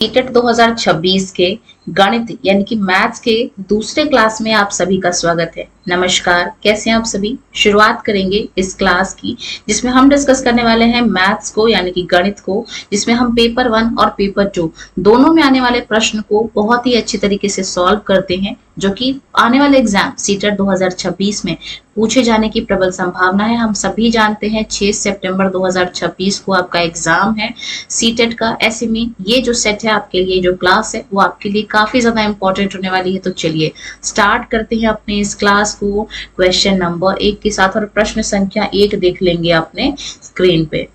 CTET 2026 के गणित यानी कि मैथ्स के दूसरे क्लास में आप सभी का स्वागत है। नमस्कार, कैसे हैं आप सभी। शुरुआत करेंगे इस क्लास की जिसमें हम डिस्कस करने वाले हैं मैथ्स को यानी कि गणित को, जिसमें हम पेपर 1 और पेपर 2 दोनों में आने वाले प्रश्न को बहुत ही अच्छी तरीके से सॉल्व करते हैं, जो कि आने वाले एग्जाम सीटेट 2026 में पूछे जाने की प्रबल संभावना है। हम सभी जानते हैं 6 सितंबर 2026 को आपका एग्जाम है सीटेट का। ऐसे में ये जो सेट है आपके लिए, जो क्लास है वो आपके लिए काफी ज्यादा इंपॉर्टेंट होने वाली है। तो चलिए स्टार्ट करते हैं अपने इस क्लास को क्वेश्चन नंबर 1 के साथ, और प्रश्न संख्या 1 देख लेंगे अपने स्क्रीन पे।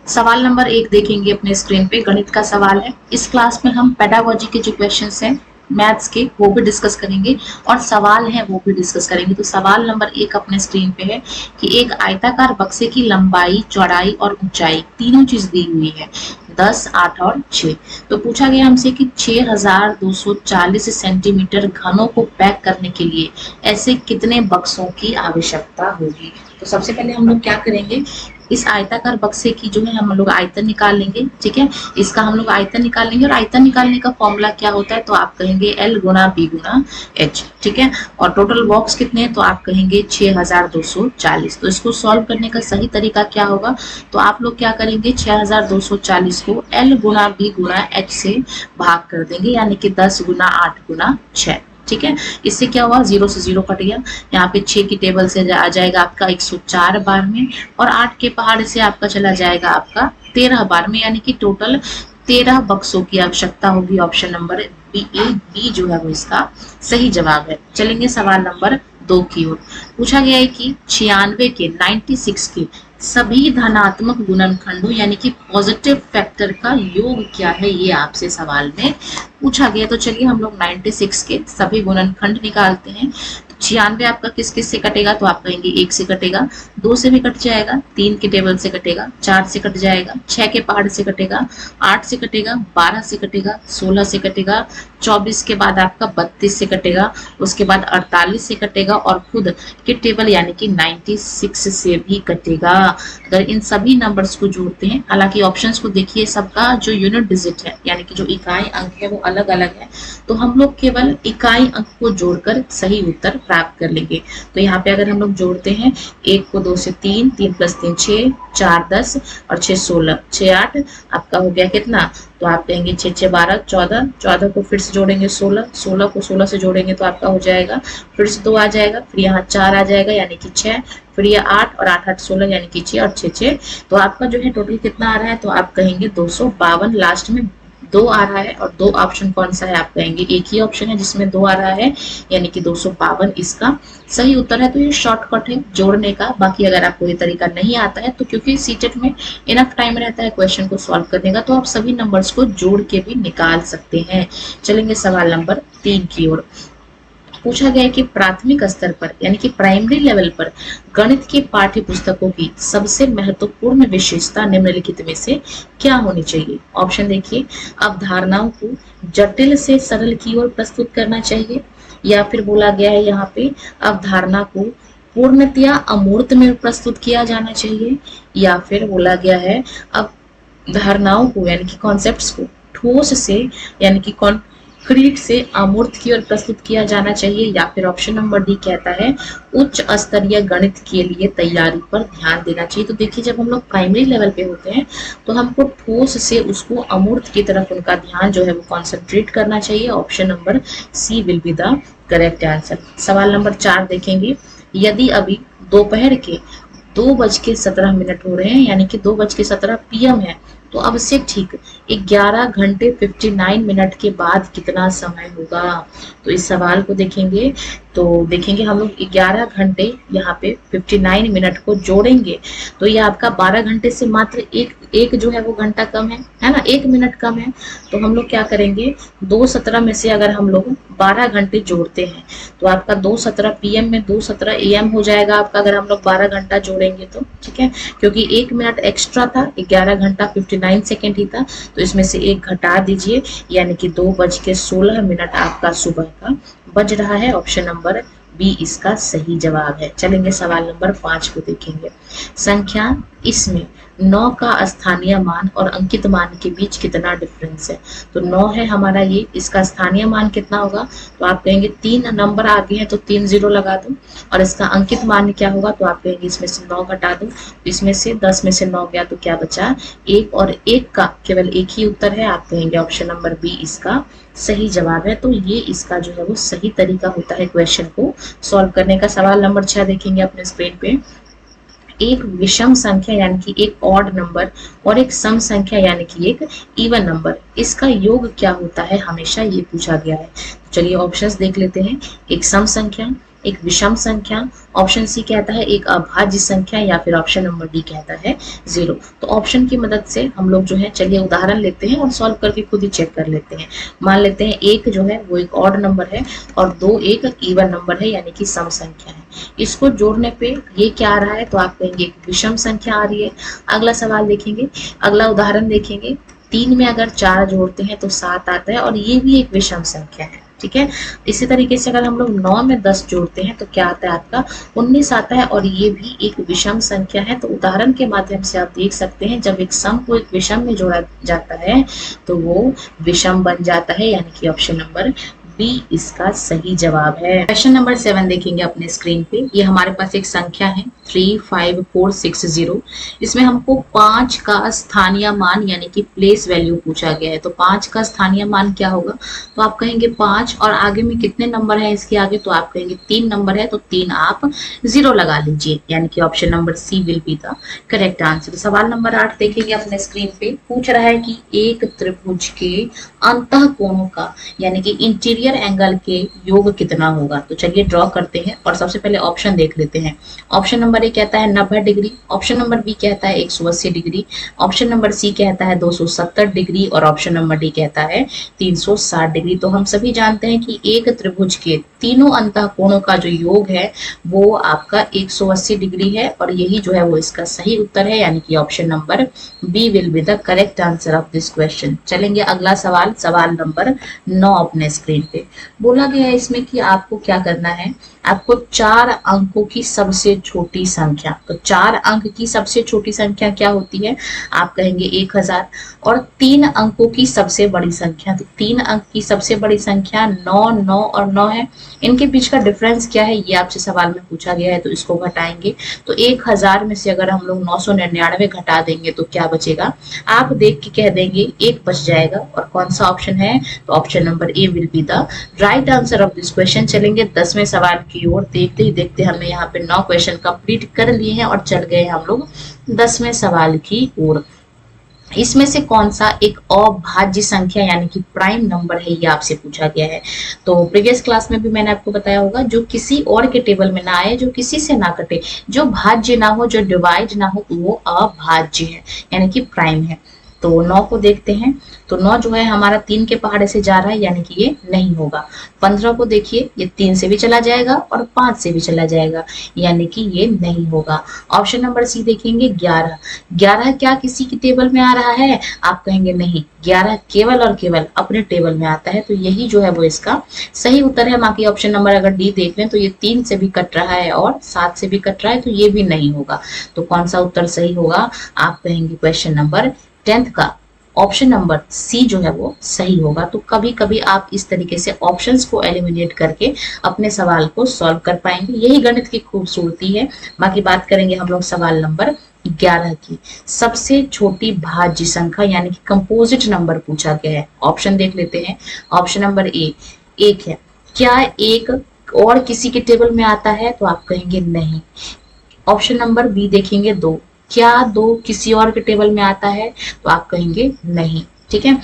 सवाल नंबर 1 देखेंगे अपने स्क्रीन पे, गणित का सवाल है। इस क्लास में हम पेडागोजी के जो क्वेश्चंस हैं मैथ्स के वो भी डिस्कस करेंगे और सवाल हैं वो भी डिस्कस करेंगे। तो सवाल नंबर 1 अपने स्क्रीन पे है कि एक आयताकार बक्से की लंबाई, चौड़ाई और ऊंचाई तीनों चीज दी हुई है 10, 8 और 6। तो पूछा गया हमसे कि 6240 सेंटीमीटर घनों को पैक करने के लिए ऐसे कितने बक्सों की आवश्यकता होगी। तो सबसे पहले हम लोग क्या करेंगे, इस आयताकार बक्से की जो है हम लोग आयतन निकाल लेंगे। ठीक है, इसका हम लोग आयतन निकाल लेंगे और आयतन निकालने का फॉर्मूला क्या होता है, तो आप कहेंगे L गुना B गुना H। ठीक है, और टोटल बॉक्स कितने हैं, तो आप कहेंगे 6240। तो इसको सॉल्व करने का सही तरीका क्या होगा, तो आप लोग क्या करेंगे 6240 को L गुना B गुना H से भाग कर देंगे, यानी कि 10 गुना 8 गुना 6। ठीक है, इससे क्या हुआ, 0 से 0 कट गया। यहाँ पे 6 की टेबल से आ जाएगा आपका 104 बार में, और 8 के पहाड़ से आपका चला जाएगा आपका 13 बार में, यानी कि टोटल 13 बक्सों की आवश्यकता होगी। ऑप्शन नंबर बी जो है वो इसका सही जवाब है। चलेंगे सवाल नंबर 2 की ओर। पूछा गया है कि 96 के सभी धनात्मक गुणनखंडों यानी कि पॉजिटिव फैक्टर का योग क्या है, ये आपसे सवाल में पूछा गया। तो चलिए हम लोग 96 के सभी गुणनखंड निकालते हैं। 96 आपका किस किस से कटेगा, तो आप कहेंगे 1 से कटेगा, 2 से भी कट जाएगा, 3 के टेबल से कटेगा, 4 से कट जाएगा, 6 के पहाड़ से कटेगा, 8 से कटेगा, 12 से कटेगा, 16 से कटेगा, 24 के बाद आपका 32 से कटेगा, उसके बाद 48 से कटेगा, और खुद के टेबल यानी कि 96 से भी कटेगा। अगर इन सभी नंबर्स को जोड़ते हैं, हालांकि ऑप्शंस को देखिए, सबका जो यूनिट डिजिट है यानी कि जो इकाई अंक है वो अलग अलग है, तो हम लोग केवल इकाई अंक को जोड़कर सही उत्तर प्राप्त कर लेंगे। तो यहाँ पे अगर हम लोग जोड़ते हैं, 1 को 2 से 3, 3 + 3 6, 4 10 और 6 16, 6 8 आपका हो गया कितना, तो आप कहेंगे 6 6 12 14, 14 को फिर से जोड़ेंगे 16, 16 को 16 से जोड़ेंगे तो आपका हो जाएगा, फिर से 2 आ जाएगा, फिर यहाँ 4 आ जाएगा यानी कि 6, फिर ये 8 और 8 8 16 यानी कि 6 और 6 6, तो आपका जो है टोटल कितना आ रहा है, तो आप कहेंगे 252। लास्ट में 2 आ रहा है, और 2 ऑप्शन कौन सा है, आप कहेंगे एक ही ऑप्शन है जिसमें 2 आ रहा है, यानी कि 252 इसका सही उत्तर है। तो ये शॉर्टकट है जोड़ने का। बाकी अगर आपको ये तरीका नहीं आता है, तो क्योंकि सीटेट में इनफ टाइम रहता है क्वेश्चन को सॉल्व करने का, तो आप सभी नंबर्स को जोड़ के भी निकाल सकते हैं। चलेंगे सवाल नंबर 3 की ओर। पूछा गया है कि प्राथमिक स्तर पर यानी कि प्राइमरी लेवल पर गणित की पाठ्य पुस्तकों की सबसे महत्वपूर्ण विशेषता निम्नलिखित में से क्या होनी चाहिए। ऑप्शन देखिए, अवधारणाओं को जटिल से सरल की ओर प्रस्तुत करना चाहिए, या फिर बोला गया है यहाँ पे अवधारणा को पूर्णतया अमूर्त में प्रस्तुत किया जाना चाहिए, या फिर बोला गया है अवधारणाओं को यानी कि कॉन्सेप्ट्स को ठोस से यानी कि क्रीट से अमूर्त की ओर प्रस्तुत किया जाना चाहिए, या फिर ऑप्शन नंबर डी कहता है उच्च स्तरीय गणित के लिए तैयारी पर ध्यान देना चाहिए। तो देखिए, जब हम लोग प्राइमरी लेवल पे होते हैं तो हमको ठोस से उसको अमूर्त की तरफ उनका ध्यान जो है वो कॉन्सेंट्रेट करना चाहिए। Option number C will be the correct answer. सवाल नंबर 4 देखेंगे। यदि अभी दोपहर के 2:17 हो रहे हैं, यानी कि 2:17 PM है, तो अब से ठीक 11 घंटे 59 मिनट के बाद कितना समय होगा। तो इस सवाल को देखेंगे तो देखेंगे हम लोग 11 घंटे यहाँ पे 59 मिनट को जोड़ेंगे, तो ये आपका 12 घंटे से मात्र एक जो है वो घंटा कम है ना, 1 मिनट कम है। तो हम लोग क्या करेंगे, 2:17 में से अगर हम लोग 12 घंटे जोड़ते हैं तो आपका 2:17 PM में 2:17 AM हो जाएगा आपका, अगर हम लोग 12 घंटा जोड़ेंगे तो। ठीक है, क्योंकि 1 मिनट एक्स्ट्रा था, 11 घंटा 59 सेकेंड ही था, तो इसमें से 1 घटा दीजिए, यानी कि 2:16 आपका सुबह का बज रहा है। ऑप्शन नंबर बी इसका सही जवाब है। चलेंगे सवाल नंबर 5 को देखेंगे। संख्या इसमें 9 का स्थानीय मान और अंकित मान के बीच कितना डिफरेंस है। तो 9 है हमारा ये, इसका स्थानीय मान कितना होगा, तो आप कहेंगे 3 नंबर आगे हैं तो 3 जीरो लगा दो, और इसका अंकित मान क्या होगा, तो आप कहेंगे इसमें से 9 घटा दो, इसमें से 10 में से 9 गया तो क्या बचा 1, और 1 का केवल एक ही उत्तर है, आप कहेंगे ऑप्शन नंबर बी इसका सही जवाब है। तो ये इसका जो है वो सही तरीका होता है क्वेश्चन को सॉल्व करने का। सवाल नंबर 6 देखेंगे अपने स्क्रीन पे। एक विषम संख्या यानी कि एक ऑड नंबर और एक सम संख्या यानी कि एक इवन नंबर, इसका योग क्या होता है, हमेशा ये पूछा गया है। चलिए ऑप्शंस देख लेते हैं। एक सम संख्या, एक विषम संख्या, ऑप्शन सी कहता है एक अभाज्य संख्या, या फिर ऑप्शन नंबर डी कहता है 0। तो ऑप्शन की मदद से हम लोग जो है चलिए उदाहरण लेते हैं और सॉल्व करके खुद ही चेक कर लेते हैं। मान लेते हैं एक जो है वो एक ऑड नंबर है और 2 एक इवन नंबर है यानी कि सम संख्या है। इसको जोड़ने पे ये क्या आ रहा है, तो आप कहेंगे एक विषम संख्या आ रही है। अगला सवाल देखेंगे, अगला उदाहरण देखेंगे। 3 में अगर 4 जोड़ते हैं तो 7 आता है और ये भी एक विषम संख्या है, ठीक है। इसी तरीके से अगर हम लोग 9 में 10 जोड़ते हैं तो क्या आता है आपका 19 आता है और ये भी एक विषम संख्या है। तो उदाहरण के माध्यम से आप देख सकते हैं जब एक सम को एक विषम में जोड़ा जाता है तो वो विषम बन जाता है, यानी कि ऑप्शन नंबर बी इसका सही जवाब है। क्वेश्चन नंबर 7 देखेंगे अपने स्क्रीन पे। ये हमारे पास एक संख्या है 35460। इसमें हमको 5 का स्थानीय मान यानी कि प्लेस वैल्यू पूछा गया है। तो 5 का स्थानीय मान क्या होगा, तो आप कहेंगे 5 और आगे में कितने नंबर है इसके आगे, तो आप कहेंगे 3 नंबर है तो 3 आप 0 लगा लीजिए, यानी कि option number C will be the correct answer. सवाल नंबर 8 देखेंगे अपने स्क्रीन पे। पूछ रहा है कि एक त्रिभुज के अंतः कोणों का यानी कि इंटीरियर एंगल के योग कितना होगा। तो चलिए ड्रॉ करते हैं और सबसे पहले ऑप्शन देख लेते हैं। ऑप्शन नंबर ए कहता है 90 डिग्री, ऑप्शन नंबर बी कहता है 180 डिग्री, ऑप्शन नंबर सी कहता है 270 डिग्री और ऑप्शन नंबर डी कहता है 360 डिग्री। तो हम सभी जानते हैं कि एक त्रिभुज के तीनों अंतः कोणों का जो योग है वो आपका 180 डिग्री है और यही जो है वो इसका सही उत्तर है, यानी कि option number B will be the correct answer of this question. चलेंगे अगला सवाल, सवाल नंबर 9 अपने स्क्रीन पे। बोला गया है इसमें कि आपको क्या करना है, आपको 4 अंकों की सबसे छोटी संख्या, तो 4 अंक की सबसे छोटी संख्या क्या होती है, आप कहेंगे 1000, और 3 अंकों की सबसे बड़ी संख्या, तो 3 अंक की सबसे बड़ी संख्या 9, 9 और 9 है। इनके बीच का डिफरेंस क्या है ये आपसे सवाल में पूछा गया है, तो इसको घटाएंगे। तो 1000 में से अगर हम लोग 999 घटा देंगे तो क्या बचेगा, आप देख के कह देंगे 1 बच जाएगा। और कौन सा ऑप्शन है, तो option number A will be the right answer of this question. चलेंगे 10वें सवाल की ओर। देखते ही देखते हमने यहाँ पे 9 क्वेश्चन कंप्लीट कर लिए हैं और चल गए हम लोग 10वें सवाल की ओर। इसमें से कौन सा एक अभाज्य संख्या यानी कि प्राइम नंबर है, ये आपसे पूछा गया है। तो प्रीवियस क्लास में भी मैंने आपको बताया होगा, जो किसी और के टेबल में ना आए, जो किसी से ना कटे, जो भाज्य ना हो, जो डिवाइड ना हो, वो अभाज्य है यानी कि प्राइम है। तो 9 को देखते हैं। तो 9 जो है हमारा 3 के पहाड़े से जा रहा है यानी कि ये नहीं होगा। 15 को देखिए, ये 3 से भी चला जाएगा और 5 से भी चला जाएगा यानी कि ये नहीं होगा। ऑप्शन नंबर सी देखेंगे 11। 11 क्या किसी की टेबल में आ रहा है, आप कहेंगे नहीं, 11 केवल और केवल अपने टेबल में आता है। तो यही जो है वो इसका सही उत्तर है। बाकी ऑप्शन नंबर अगर डी देख लें तो ये 3 से भी कट रहा है और 7 से भी कट रहा है, तो ये भी नहीं होगा। तो कौन सा उत्तर सही होगा, आप कहेंगे क्वेश्चन नंबर 10 का ऑप्शन नंबर सी जो है वो सही होगा। तो कभी कभी आप इस तरीके से ऑप्शंस को एलिमिनेट करके अपने सवाल को सॉल्व कर पाएंगे, यही गणित की खूबसूरती है। बाकी बात करेंगे हम लोग सवाल नंबर 11 की। सबसे छोटी भाज्य संख्या यानी कि कंपोजिट नंबर पूछा गया है। ऑप्शन देख लेते हैं। ऑप्शन नंबर ए 1 है। क्या 1 और किसी के टेबल में आता है, तो आप कहेंगे नहीं। ऑप्शन नंबर बी देखेंगे 2। क्या 2 किसी और के टेबल में आता है, तो आप कहेंगे नहीं, ठीक है।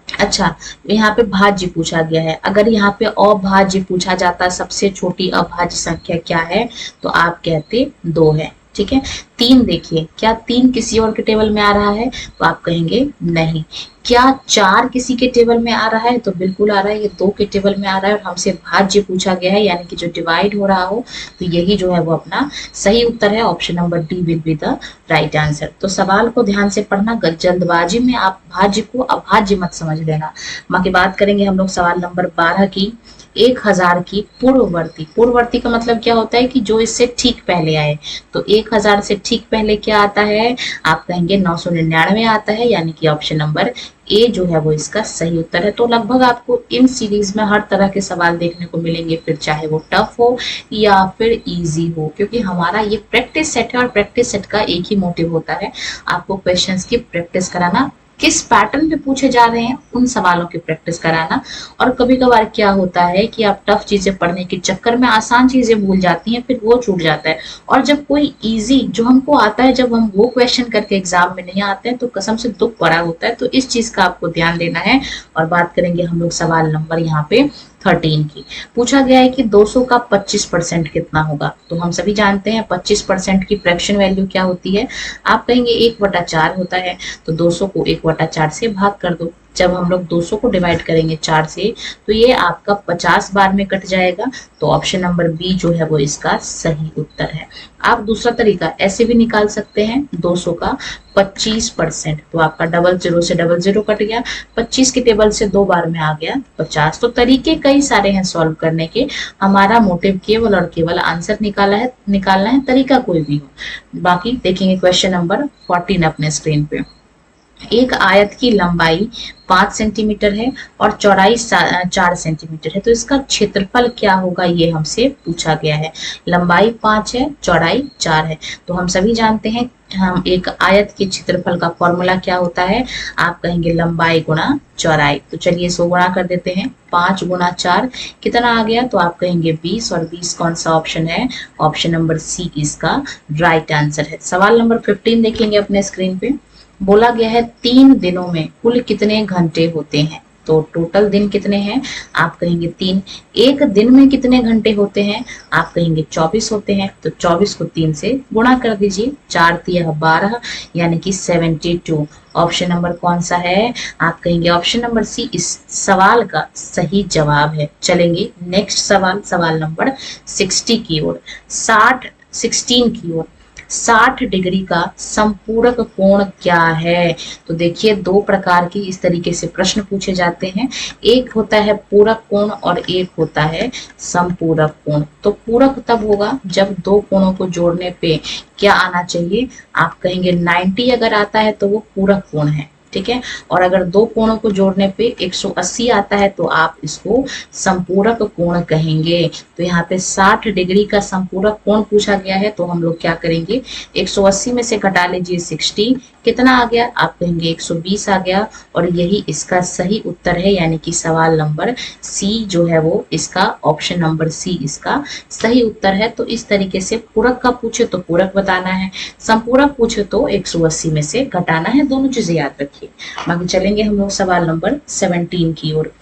अच्छा, यहाँ पे भाज्य पूछा गया है। अगर यहाँ पे अभाज्य पूछा जाता सबसे छोटी अभाज्य संख्या क्या है, तो आप कहते 2 है, ठीक है। 3 देखिए, क्या 3 किसी और के टेबल में आ रहा है, तो आप कहेंगे नहीं। क्या 4 किसी के टेबल में आ रहा है? तो बिल्कुल आ रहा है, ये 2 के टेबल में आ रहा है और हमसे भाज्य पूछा गया है, यानी कि जो डिवाइड हो रहा हो, तो यही जो है वो अपना सही उत्तर है। Option number D will be the right answer. तो सवाल को ध्यान से पढ़ना, जल्दबाजी में आप भाज्य को अभाज्य मत समझ लेना। बाकी बात करेंगे हम लोग सवाल नंबर 12 की। 1000 की पूर्ववर्ती, पूर्ववर्ती का मतलब क्या होता है कि जो इससे ठीक पहले आए। तो 1000 से ठीक पहले क्या आता है? आप कहेंगे 999 आता है, यानी कि ऑप्शन नंबर ए जो है वो इसका सही उत्तर है। तो लगभग आपको इन सीरीज में हर तरह के सवाल देखने को मिलेंगे, फिर चाहे वो टफ हो या फिर इजी हो, क्योंकि हमारा ये प्रैक्टिस सेट है और प्रैक्टिस सेट का एक ही मोटिव होता है, आपको क्वेश्चंस की प्रैक्टिस कराना, किस पैटर्न में पूछे जा रहे हैं उन सवालों की प्रैक्टिस कराना। और कभी कभार क्या होता है कि आप टफ चीजें पढ़ने के चक्कर में आसान चीजें भूल जाती हैं, फिर वो छूट जाता है। और जब कोई इजी जो हमको आता है, जब हम वो क्वेश्चन करके एग्जाम में नहीं आते हैं, तो कसम से दुख बड़ा होता है। तो इस चीज का आपको ध्यान देना है। और बात करेंगे हम लोग सवाल नंबर यहाँ पे 13 की। पूछा गया है कि 200 का 25% कितना होगा? तो हम सभी जानते हैं 25% की फ्रैक्शन वैल्यू क्या होती है। आप कहेंगे 1/4 होता है, तो 200 को 1/4 से भाग कर दो। जब हम लोग 200 को डिवाइड करेंगे 4 से, तो ये आपका 50 बार में कट जाएगा। तो ऑप्शन नंबर बी जो है वो इसका सही उत्तर है। आप दूसरा तरीका ऐसे भी निकाल सकते हैं, 200 का 25%, तो आपका 00 से 00 कट गया, 25 के टेबल से 2 बार में आ गया 50। तो तरीके कई सारे हैं सॉल्व करने के, हमारा मोटिव केवल और केवल आंसर निकालना है, तरीका कोई भी हो। बाकी देखेंगे क्वेश्चन नंबर 14 अपने स्क्रीन पे। एक आयत की लंबाई 5 सेंटीमीटर है और चौड़ाई 4 सेंटीमीटर है, तो इसका क्षेत्रफल क्या होगा ये हमसे पूछा गया है। लंबाई 5 है, चौड़ाई 4 है, तो हम सभी जानते हैं हम एक आयत के क्षेत्रफल का फॉर्मूला क्या होता है। आप कहेंगे लंबाई गुणा चौड़ाई। तो चलिए इसको गुणा कर देते हैं, 5 गुणा 4 कितना आ गया? तो आप कहेंगे 20, और 20 कौन सा ऑप्शन है? ऑप्शन नंबर सी इसका राइट आंसर है। सवाल नंबर 15 देखेंगे अपने स्क्रीन पे। बोला गया है 3 दिनों में कुल कितने घंटे होते हैं? तो टोटल दिन कितने हैं? आप कहेंगे 3। एक दिन में कितने घंटे होते हैं? आप कहेंगे 24 होते हैं। तो 24 को 3 से गुणा कर दीजिए, 4 तिया 12, यानी कि 72। ऑप्शन नंबर कौन सा है? आप कहेंगे ऑप्शन नंबर सी इस सवाल का सही जवाब है। चलेंगे नेक्स्ट सवाल, सवाल नंबर 60 की ओर, 16 की ओर। 60 डिग्री का संपूरक कोण क्या है? तो देखिए 2 प्रकार की इस तरीके से प्रश्न पूछे जाते हैं। एक होता है पूरक कोण और एक होता है संपूरक कोण। तो पूरक तब होगा जब 2 कोणों को जोड़ने पे क्या आना चाहिए? आप कहेंगे 90 अगर आता है तो वो पूरक कोण है, ठीक है। और अगर 2 कोणों को जोड़ने पे 180 आता है तो आप इसको संपूरक कोण कहेंगे। तो यहाँ पे 60 डिग्री का संपूरक कोण पूछा गया है, तो हम लोग क्या करेंगे, 180 में से घटा लीजिए 60, कितना आ गया? आप कहेंगे 120 आ गया, और यही इसका सही उत्तर है, यानी कि सवाल नंबर सी जो है वो इसका ऑप्शन नंबर सी इसका सही उत्तर है। तो इस तरीके से पूरक का पूछे तो पूरक बताना है, संपूरक पूछे तो 180 में से घटाना है, दोनों चीजें याद रखिए। बाकी चलेंगे हम लोग सवाल नंबर 17 की ओर।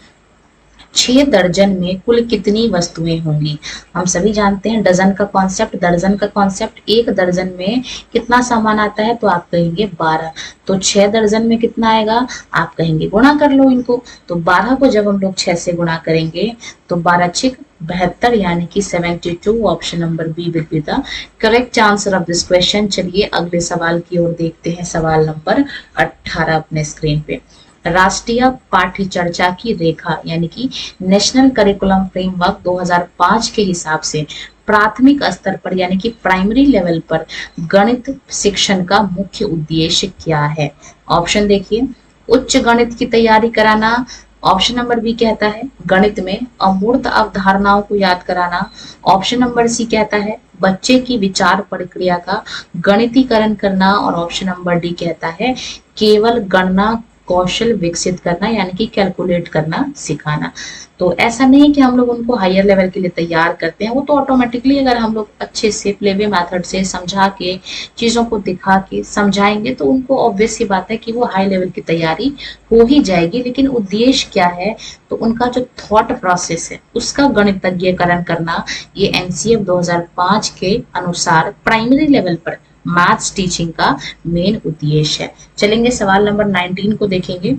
6 दर्जन में कुल कितनी वस्तुएं होंगी? हम सभी जानते हैं डजन का कॉन्सेप्ट, दर्जन का कॉन्सेप्ट। 1 दर्जन में कितना सामान आता है? तो आप कहेंगे 12। तो 6 दर्जन में कितना आएगा? आप कहेंगे गुणा कर लो इनको। तो 12 को जब हम लोग 6 से गुणा करेंगे तो 12 छिक 72, यानी कि 72। Option number B will be the correct answer of this question. चलिए अगले सवाल की ओर देखते हैं, सवाल नंबर 18 अपने स्क्रीन पे। राष्ट्रीय पाठ्य चर्चा की रेखा यानी कि नेशनल करिकुलम फ्रेमवर्क 2005 के हिसाब से प्राथमिक स्तर पर यानी कि प्राइमरी लेवल पर गणित शिक्षण का मुख्य उद्देश्य क्या है? ऑप्शन देखिए, उच्च गणित की तैयारी कराना। ऑप्शन नंबर बी कहता है गणित में अमूर्त अवधारणाओं को याद कराना। ऑप्शन नंबर सी कहता है बच्चे की विचार प्रक्रिया का गणितीकरण करना। और ऑप्शन नंबर डी कहता है केवल गणना कौशल विकसित करना, यानी कि कैलकुलेट करना सिखाना। तो ऐसा नहीं कि हम लोग उनको हायर लेवल के लिए तैयार करते हैं, वो तो ऑटोमेटिकली अगर हम लोग अच्छे से प्लेवे मेथड से समझा के, चीजों को दिखा के समझाएंगे तो उनको ऑब्वियस सी बात है कि वो हाई लेवल की तैयारी हो ही जाएगी। लेकिन उद्देश्य क्या है? तो उनका जो थॉट प्रोसेस है उसका गणितज्ञीकरण करना, ये एनसीएफ 2005 के अनुसार प्राइमरी लेवल पर मैथ्स टीचिंग का मेन उद्देश्य है। चलेंगे सवाल नंबर 19 को देखेंगे।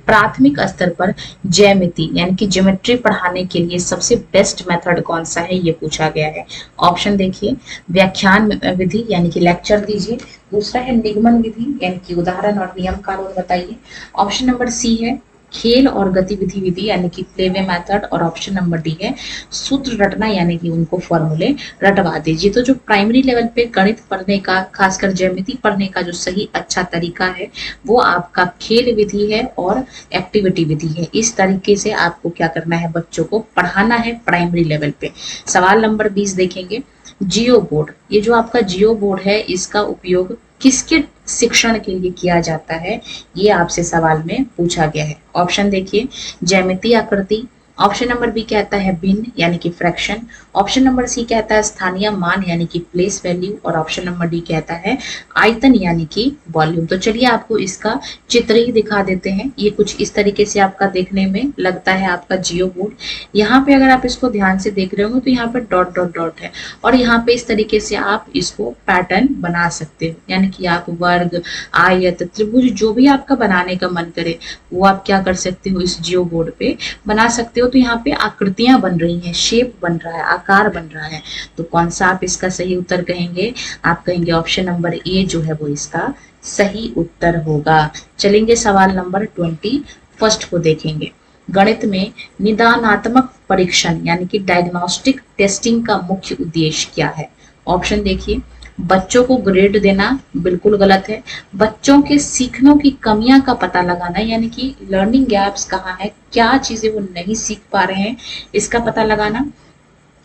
प्राथमिक स्तर पर ज्यामिति यानी कि ज्योमेट्री पढ़ाने के लिए सबसे बेस्ट मेथड कौन सा है, ये पूछा गया है। ऑप्शन देखिए, व्याख्यान विधि यानी कि लेक्चर दीजिए। दूसरा है निगमन विधि यानी कि उदाहरण और नियम कानून बताइए। ऑप्शन नंबर सी है खेल और गतिविधि विधि यानी कि प्लेवे मेथड। और ऑप्शन नंबर डी है सूत्र रटना यानी कि उनको फॉर्मूले रटवा दीजिए। तो जो प्राइमरी लेवल पे गणित पढ़ने का, खासकर ज्यामिति पढ़ने का जो सही अच्छा तरीका है वो आपका खेल विधि है और एक्टिविटी विधि है। इस तरीके से आपको क्या करना है, बच्चों को पढ़ाना है प्राइमरी लेवल पे। सवाल नंबर 20 देखेंगे, जियो बोर्ड। ये जो आपका जियो बोर्ड है इसका उपयोग किसके शिक्षण के लिए किया जाता है, ये आपसे सवाल में पूछा गया है। ऑप्शन देखिए, ज्यामिति आकृति। ऑप्शन नंबर बी कहता है भिन्न यानी कि फ्रैक्शन। ऑप्शन नंबर सी कहता है स्थानीय मान यानी कि प्लेस वैल्यू। और ऑप्शन नंबर डी कहता है आयतन यानी कि वॉल्यूम। तो चलिए आपको इसका चित्र ही दिखा देते हैं। ये कुछ इस तरीके से आपका देखने में लगता है आपका जियो बोर्ड। यहाँ पे अगर आप इसको ध्यान से देख रहे हो तो यहाँ पे डॉट डॉट डॉट है और यहाँ पे इस तरीके से आप इसको पैटर्न बना सकते हो, यानी कि आप वर्ग, आयत, त्रिभुज जो भी आपका बनाने का मन करे वो आप क्या कर सकते हो, इस जियो बोर्ड पे बना सकते हो। तो यहाँ पे आकृतियां बन रही हैं, शेप बन रहा है, आकार बन रहा है। तो कौन सा आप इसका सही उत्तर कहेंगे, आप कहेंगे ऑप्शन नंबर ए जो है वो इसका सही उत्तर होगा। चलेंगे सवाल नंबर 21 को देखेंगे। गणित में निदानात्मक परीक्षण यानी कि डायग्नोस्टिक टेस्टिंग का मुख्य उद्देश्य क्या है। ऑप्शन देखिए, बच्चों को ग्रेड देना बिल्कुल गलत है। बच्चों के सीखने की कमियां का पता लगाना यानी कि लर्निंग गैप्स कहाँ है, क्या चीजें वो नहीं सीख पा रहे हैं, इसका पता लगाना।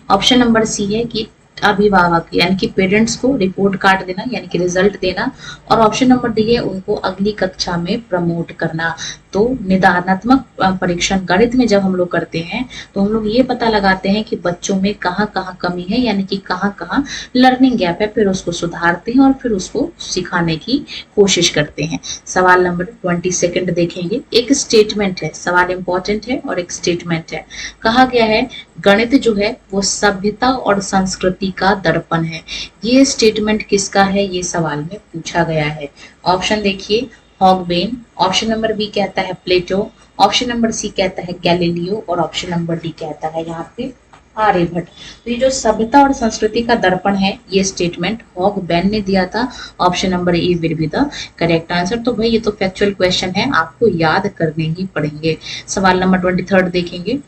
ऑप्शन नंबर सी है कि अभिभावक यानी कि पेरेंट्स को रिपोर्ट कार्ड देना यानी कि रिजल्ट देना। और ऑप्शन नंबर डी है उनको अगली कक्षा में प्रमोट करना। तो निदानात्मक परीक्षण गणित में जब हम लोग करते हैं तो हम लोग ये पता लगाते हैं कि बच्चों में कहाँ कहाँ कमी है यानी कि कहाँ कहाँ लर्निंग गैप है, फिर उसको सुधारते हैं और फिर उसको सिखाने की कोशिश करते हैं। सवाल नंबर 22 देखेंगे। एक स्टेटमेंट है, सवाल इंपॉर्टेंट है और एक स्टेटमेंट है। कहा गया है गणित जो है वो सभ्यता और संस्कृति का दर्पण है। ये स्टेटमेंट किसका है, ये सवाल में पूछा गया है। ऑप्शन देखिए, हॉगबेन। ऑप्शन नंबर बी कहता है प्लेटो। ऑप्शन नंबर सी कहता है गैलीलियो। और ऑप्शन नंबर डी कहता है यहाँ पे आर्यभट्ट। तो ये जो सभ्यता और संस्कृति का दर्पण है ये स्टेटमेंट हॉगबेन ने दिया था। Option number A will be the correct answer. तो भाई ये तो फैक्चुअल क्वेश्चन है, आपको याद करने ही पड़ेंगे। सवाल नंबर 23 देखेंगे।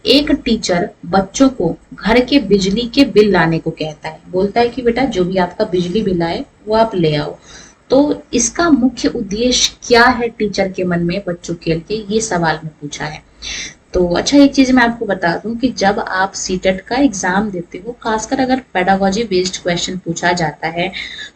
एक टीचर बच्चों को घर के बिजली के बिल लाने को कहता है, बोलता है कि बेटा जो भी आपका बिजली बिल आए वो आप ले आओ। तो इसका मुख्य उद्देश्य क्या है टीचर के मन में बच्चों के लिए, ये सवाल में पूछा है। तो अच्छा एक चीज मैं आपको बता दूं कि जब आप सीटेट का एग्जाम देते हो, खासकर अगर पेडागोजी बेस्ड क्वेश्चन पूछा जाता है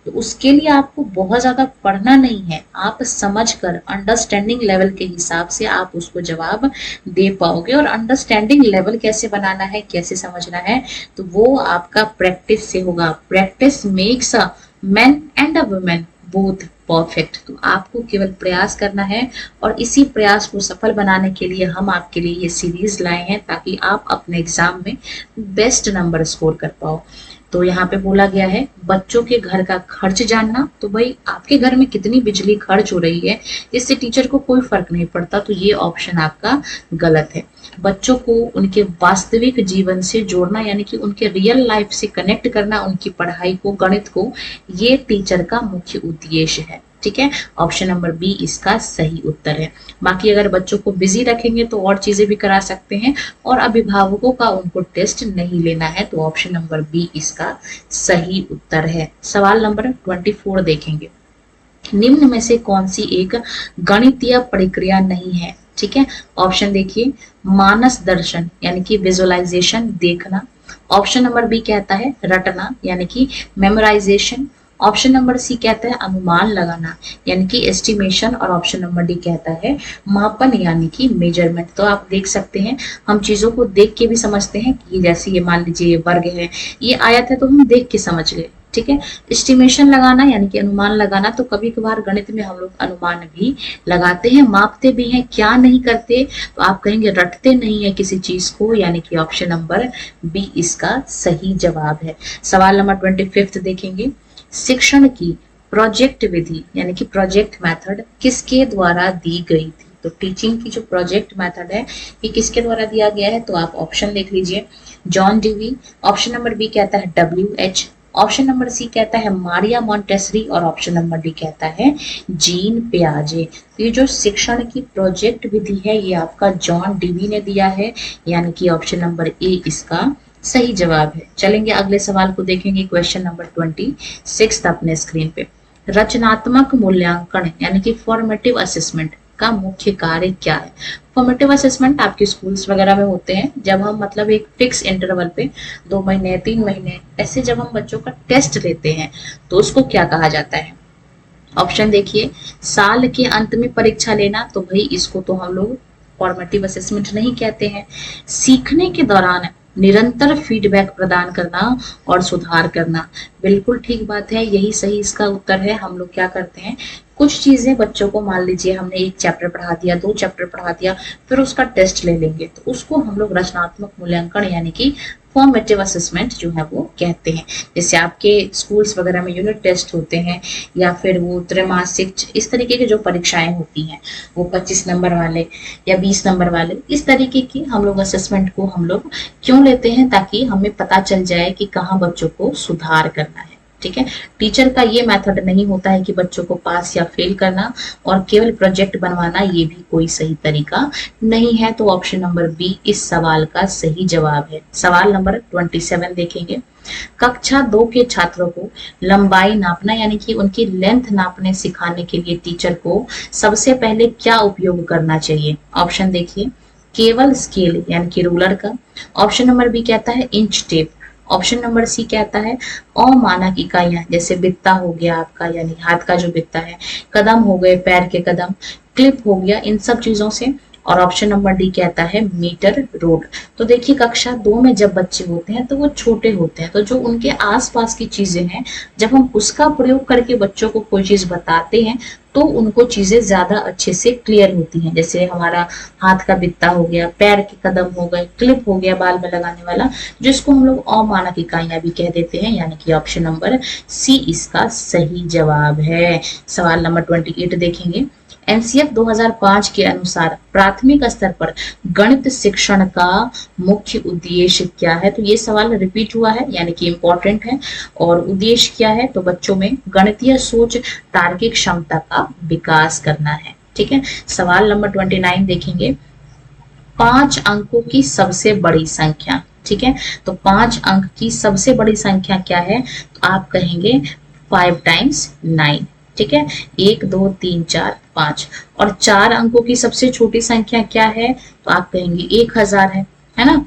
तो उसके लिए आपको बहुत ज्यादा पढ़ना नहीं है, आप समझकर अंडरस्टैंडिंग लेवल के हिसाब से आप उसको जवाब दे पाओगे। और अंडरस्टैंडिंग लेवल कैसे बनाना है, कैसे समझना है, तो वो आपका प्रैक्टिस से होगा। Practice makes a man and a women both perfect. तो आपको केवल प्रयास करना है और इसी प्रयास को सफल बनाने के लिए हम आपके लिए ये सीरीज लाए हैं ताकि आप अपने एग्जाम में बेस्ट नंबर स्कोर कर पाओ। तो यहाँ पे बोला गया है बच्चों के घर का खर्च जानना। तो भाई आपके घर में कितनी बिजली खर्च हो रही है इससे टीचर को कोई फर्क नहीं पड़ता, तो ये ऑप्शन आपका गलत है। बच्चों को उनके वास्तविक जीवन से जोड़ना यानी कि उनके रियल लाइफ से कनेक्ट करना, उनकी पढ़ाई को, गणित को, ये टीचर का मुख्य उद्देश्य है। ठीक है, ऑप्शन नंबर बी इसका सही उत्तर है। बाकी अगर बच्चों को बिजी रखेंगे तो और चीजें भी करा सकते हैं और अभिभावकों का उनको टेस्ट नहीं लेना है, तो ऑप्शन नंबर बी इसका सही उत्तर है। सवाल नंबर 24 देखेंगे। निम्न में से कौन सी एक गणितीय प्रक्रिया नहीं है। ठीक है, ऑप्शन देखिए, मानस दर्शन यानी कि विजुअलाइजेशन, देखना। ऑप्शन नंबर बी कहता है रटना यानी कि मेमोराइजेशन। ऑप्शन नंबर सी कहता है अनुमान लगाना यानी कि एस्टिमेशन। और ऑप्शन नंबर डी कहता है मापन यानी कि मेजरमेंट। तो आप देख सकते हैं हम चीजों को देख के भी समझते हैं कि जैसे ये मान लीजिए ये वर्ग है, ये आयत है, तो हम देख के समझ गए। ठीक है, एस्टिमेशन लगाना यानी कि अनुमान लगाना। तो कभी कभार गणित में हम लोग अनुमान भी लगाते हैं, मापते भी हैं, क्या नहीं करते, तो आप कहेंगे रटते नहीं है किसी चीज को, यानी कि ऑप्शन नंबर बी इसका सही जवाब है। सवाल नंबर 25 देखेंगे। शिक्षण की प्रोजेक्ट विधि यानी कि प्रोजेक्ट मेथड किसके द्वारा दी गई थी। तो टीचिंग की जो प्रोजेक्ट मेथड है ये किसके द्वारा दिया गया है, तो आप ऑप्शन देख लीजिए, John Dewey. Option number B कहता है WH। ऑप्शन नंबर सी कहता है मारिया मॉन्टेसरी और ऑप्शन नंबर डी कहता है जीन पियाजे। तो ये जो शिक्षण की प्रोजेक्ट विधि है ये आपका जॉन डीवी ने दिया है, यानी कि ऑप्शन नंबर ए इसका सही जवाब है। चलेंगे अगले सवाल को देखेंगे, क्वेश्चन नंबर 26 अपने स्क्रीन पे। रचनात्मक मूल्यांकन यानी कि फॉर्मेटिव असेसमेंट का मुख्य कार्य क्या है। फॉर्मेटिव असेसमेंट आपके स्कूल्स वगैरह में होते हैं, जब हम मतलब एक फिक्स इंटरवल पे 2 महीने 3 महीने ऐसे जब हम बच्चों का टेस्ट लेते हैं तो उसको क्या कहा जाता है। ऑप्शन देखिए, साल के अंत में परीक्षा लेना, तो भाई इसको तो हम लोग फॉर्मेटिव असेसमेंट नहीं कहते हैं। सीखने के दौरान निरंतर फीडबैक प्रदान करना और सुधार करना, बिल्कुल ठीक बात है, यही सही इसका उत्तर है। हम लोग क्या करते हैं, कुछ चीजें बच्चों को, मान लीजिए हमने 1 चैप्टर पढ़ा दिया, 2 चैप्टर पढ़ा दिया, फिर उसका टेस्ट ले लेंगे, तो उसको हम लोग रचनात्मक मूल्यांकन यानी कि फॉर्मेटिव असेसमेंट जो है वो कहते हैं। जैसे आपके स्कूल्स वगैरह में यूनिट टेस्ट होते हैं या फिर वो त्रैमासिक, इस तरीके की जो परीक्षाएं होती हैं वो 25 नंबर वाले या 20 नंबर वाले, इस तरीके की हम लोग असेसमेंट को हम लोग क्यों लेते हैं, ताकि हमें पता चल जाए कि कहाँ बच्चों को सुधार करना है। ठीक है, टीचर का ये मेथड नहीं होता है कि बच्चों को पास या फेल करना और केवल प्रोजेक्ट बनवाना, ये भी कोई सही तरीका नहीं है। तो ऑप्शन नंबर बी इस सवाल का सही जवाब है। सवाल नंबर 27 देखेंगे। कक्षा 2 के छात्रों को लंबाई नापना यानी कि उनकी लेंथ नापने सिखाने के लिए टीचर को सबसे पहले क्या उपयोग करना चाहिए। ऑप्शन देखिए, केवल स्केल यानी कि रूलर का। ऑप्शन नंबर बी कहता है inch tape. Option number C कहता है अमानक इकाइयां, जैसे बित्ता हो गया आपका यानी हाथ का जो बित्ता है, कदम हो गए पैर के कदम, क्लिप हो गया, इन सब चीजों से। और ऑप्शन नंबर डी कहता है मीटर रोड। तो देखिए कक्षा 2 में जब बच्चे होते हैं तो वो छोटे होते हैं, तो जो उनके आसपास की चीजें हैं जब हम उसका प्रयोग करके बच्चों को कोई चीज बताते हैं तो उनको चीजें ज्यादा अच्छे से क्लियर होती हैं। जैसे हमारा हाथ का बित्ता हो गया, पैर के कदम हो गए, क्लिप हो गया बाल में लगाने वाला, जिसको हम लोग अमानक इकाइयां भी कह देते हैं, यानी कि ऑप्शन नंबर सी इसका सही जवाब है। सवाल नंबर 28 देखेंगे। एनसीएफ 2005 के अनुसार प्राथमिक स्तर पर गणित शिक्षण का मुख्य उद्देश्य क्या है। तो ये सवाल रिपीट हुआ है यानी कि इम्पोर्टेंट है। और उद्देश्य क्या है, तो बच्चों में गणितीय सोच, तार्किक क्षमता का विकास करना है। ठीक है, सवाल नंबर 29 देखेंगे। 5 अंकों की सबसे बड़ी संख्या। ठीक है, तो 5 अंक की सबसे बड़ी संख्या क्या है, तो आप कहेंगे 5 टाइम्स 9। ठीक है, 1 2 3 4 5। और 4 अंकों की सबसे छोटी संख्या क्या है, तो आप कहेंगे 1000 है ना।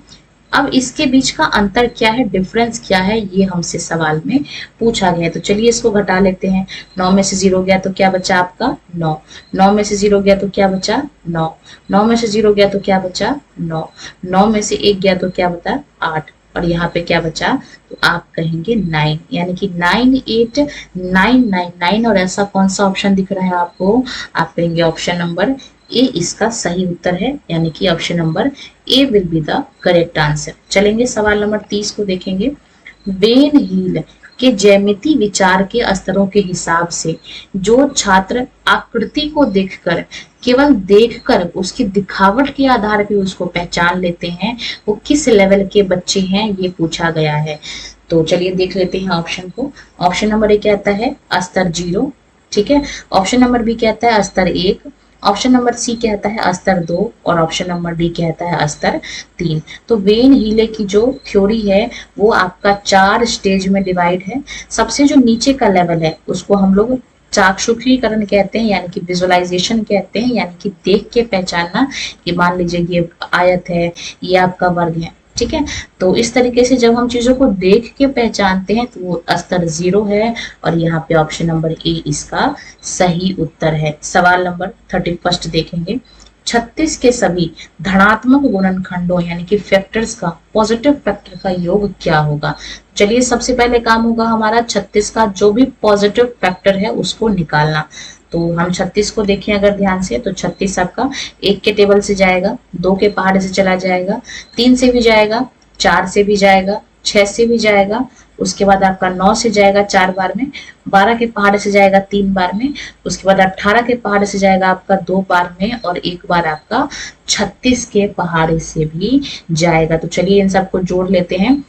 अब इसके बीच का अंतर क्या है, डिफरेंस क्या है, ये हमसे सवाल में पूछा गया है। तो चलिए इसको घटा लेते हैं। 9 में से 0 गया तो क्या बचा आपका 9। 9 में से 0 गया तो क्या बचा 9। 9 में से 0 गया तो क्या बचा 9। 9 में से 1 गया तो क्या बता 8। और यहाँ पे क्या बचा, तो आप कहेंगे 9, यानी कि 98999। और ऐसा कौन सा ऑप्शन दिख रहा है आपको, आप कहेंगे ऑप्शन नंबर ए इसका सही उत्तर है, यानी कि option number A will be the correct answer. चलेंगे सवाल नंबर 30 को देखेंगे। बेन हील के ज्यामिति विचार के स्तरों के हिसाब से जो छात्र आकृति को देखकर, केवल देखकर उसकी दिखावट के आधार पर उसको पहचान लेते हैं, वो किस लेवल के बच्चे हैं, ये पूछा गया है। तो चलिए देख लेते हैं ऑप्शन को। ऑप्शन नंबर ए कहता है स्तर 0। ठीक है, ऑप्शन नंबर बी कहता है स्तर 1, ऑप्शन नंबर सी कहता है स्तर 2 और ऑप्शन नंबर डी कहता है स्तर 3। तो वेन हीले की जो थ्योरी है वो आपका 4 स्टेज में डिवाइड है। सबसे जो नीचे का लेवल है उसको हम लोग चाक्षुषीकरण कहते हैं, यानी कि विजुअलाइजेशन कहते हैं, यानी कि देख के पहचानना कि मान लीजिए ये आयत है, ये आपका वर्ग है। ठीक है, तो इस तरीके से जब हम चीजों को देख के पहचानते हैं तो वो स्तर 0 है और यहाँ पे ऑप्शन नंबर ए इसका सही उत्तर है। सवाल नंबर 31 देखेंगे। 36 के सभी धनात्मक गुणनखंडों यानी कि फैक्टर्स का, पॉजिटिव फैक्टर का योग क्या होगा। चलिए सबसे पहले काम होगा हमारा 36 का जो भी पॉजिटिव फैक्टर है उसको निकालना। तो हम 36 को देखें अगर ध्यान से, तो 36 आपका 1 के टेबल से जाएगा, 2 के पहाड़े से चला जाएगा, 3 से भी जाएगा, 4 से भी जाएगा, 6 से भी जाएगा, उसके बाद आपका 9 से जाएगा 4 बार में, 12 के पहाड़े से जाएगा 3 बार में, उसके बाद 18 के पहाड़े से जाएगा आपका 2 बार में, और एक बार आपका 36 के पहाड़े से भी जाएगा। तो चलिए इन सबको जोड़ लेते हैं।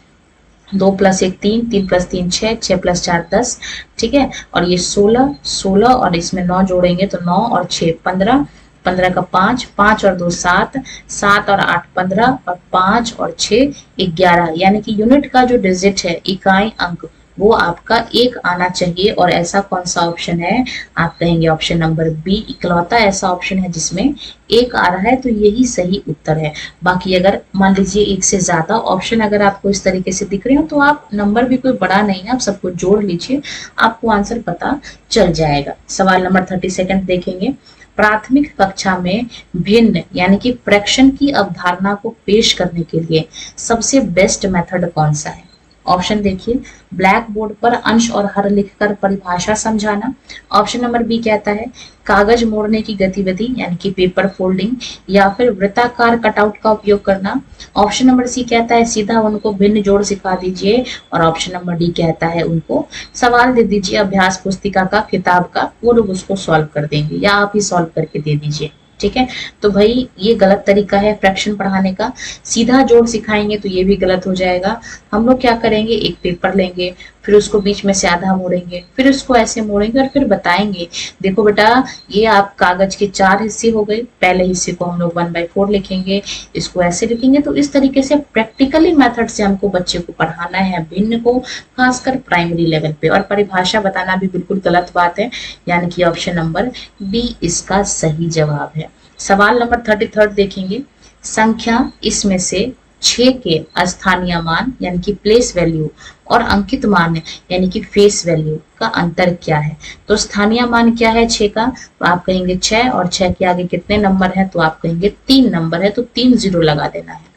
2 + 1 3, 3 + 3 6, 6 + 4 10, ठीक है। और ये 16 16 और इसमें 9 जोड़ेंगे तो 9 और 6 15, 15 का 5, 5 और 2 7, 7 और 8 15, और 5 और 6 11। यानी कि यूनिट का जो डिजिट है, इकाई अंक, वो आपका 1 आना चाहिए। और ऐसा कौन सा ऑप्शन है? आप कहेंगे ऑप्शन नंबर बी, इकलौता ऐसा ऑप्शन है जिसमें 1 आ रहा है, तो यही सही उत्तर है। बाकी अगर मान लीजिए 1 से ज्यादा ऑप्शन अगर आपको इस तरीके से दिख रहे हो, तो आप नंबर भी कोई बड़ा नहीं है, आप सबको जोड़ लीजिए, आपको आंसर पता चल जाएगा। सवाल नंबर 32 देखेंगे। प्राथमिक कक्षा में भिन्न यानी कि फ्रैक्शन की अवधारणा को पेश करने के लिए सबसे बेस्ट मेथड कौन सा है? ऑप्शन देखिए, ब्लैक बोर्ड पर अंश और हर लिखकर परिभाषा समझाना। ऑप्शन नंबर बी कहता है कागज मोड़ने की गतिविधि यानी कि पेपर फोल्डिंग, या फिर वृत्ताकार कटआउट का उपयोग करना। ऑप्शन नंबर सी कहता है सीधा उनको भिन्न जोड़ सिखा दीजिए, और ऑप्शन नंबर डी कहता है उनको सवाल दे दीजिए अभ्यास पुस्तिका का, किताब का, वो लोग उसको सॉल्व कर देंगे, या आप ही सॉल्व करके दे दीजिए। ठीक है, तो भाई ये गलत तरीका है फ्रैक्शन पढ़ाने का। सीधा जोड़ सिखाएंगे तो ये भी गलत हो जाएगा। हम लोग क्या करेंगे, एक पेपर लेंगे, फिर उसको बीच में से आधा मोड़ेंगे, फिर उसको ऐसे मोड़ेंगे और फिर बताएंगे देखो बेटा ये आप कागज के 4 हिस्से हो गए, पहले हिस्से को हम लोग 1/4 लिखेंगे, इसको ऐसे लिखेंगे। तो इस तरीके से प्रैक्टिकली मेथड से हमको बच्चे को पढ़ाना है, भिन्न को, खासकर प्राइमरी लेवल पे। और परिभाषा बताना भी बिल्कुल गलत बात है, यानी कि ऑप्शन नंबर बी इसका सही जवाब है। सवाल नंबर 33 देखेंगे। संख्या इसमें से 6 के स्थानीय मान यानी कि प्लेस वैल्यू और अंकित मान यानी कि फेस वैल्यू का अंतर क्या है? तो स्थानीय मान क्या है 6 का? तो आप कहेंगे 6, और 6 के आगे कितने नंबर है? तो आप कहेंगे 3 नंबर है, तो 3 0 लगा देना है।